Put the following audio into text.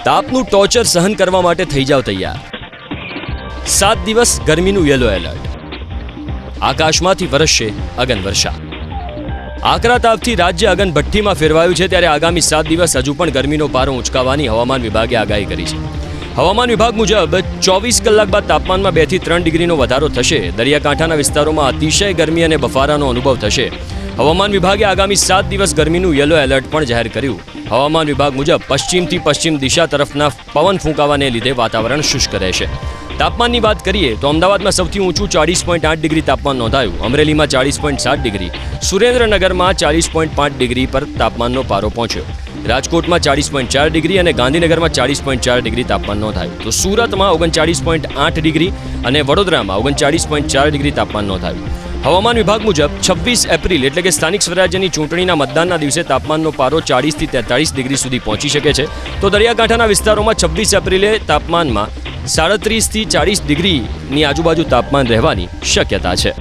તાપનું torture સહન કરવા માટે થઈ જાવ તૈયાર. 7 દિવસ ગરમીનું યલો એલર્ટ. આકાશમાંથી વરસશે અગનવર્ષા. આકરા તાપથી રાજ્ય અગનભઠ્ઠીમાં ફેરવાયું છે, ત્યારે આગામી 7 દિવસ હજુ પણ ગરમીનો પારો ઊંચકાવાની હવામાન વિભાગે આગાહી કરી છે. હવામાન વિભાગ મુજબ 24 કલાક બાદ તાપમાનમાં 2 થી 3 ડિગ્રીનો વધારો થશે. દરિયાકાંઠાના વિસ્તારોમાં અતિશય ગરમી અને બફારાનો અનુભવ થશે. હવામાન વિભાગે આગામી 7 દિવસ ગરમીનું યલો એલર્ટ પણ જાહેર કર્યું. હવામાન વિભાગ મુજબ પશ્ચિમથી પશ્ચિમ દિશા તરફના પવન ફૂંકાવાને લીધે વાતાવરણ શુષ્ક રહેશે. તાપમાનની વાત કરીએ તો અમદાવાદમાં સૌથી ઊંચું 40.8 ડિગ્રી તાપમાન નોંધાયું. અમરેલીમાં 40.7 ડિગ્રી, સુરેન્દ્રનગરમાં 40.5 ડિગ્રી પર તાપમાનનો પારો પહોંચ્યો. રાજકોટમાં 40.4 ડિગ્રી અને ગાંધીનગરમાં 40.4 ડિગ્રી તાપમાન નોંધાયું. તો સુરતમાં 39.8 ડિગ્રી અને વડોદરામાં 39.4 ડિગ્રી તાપમાન નોંધાયું. હવામાન વિભાગ મુજબ 26 એપ્રિલ એટલે કે સ્થાનિક સ્વરાજ્યની ચૂંટણીના મતદાનના દિવસે તાપમાનનો પારો 40 થી 43 ડિગ્રી સુધી પહોંચી શકે છે. તો દરિયાકાંઠાના વિસ્તારોમાં 26 એપ્રિલે તાપમાનમાં 37 થી 40 ડિગ્રીની આજુબાજુ તાપમાન રહેવાની શક્યતા છે.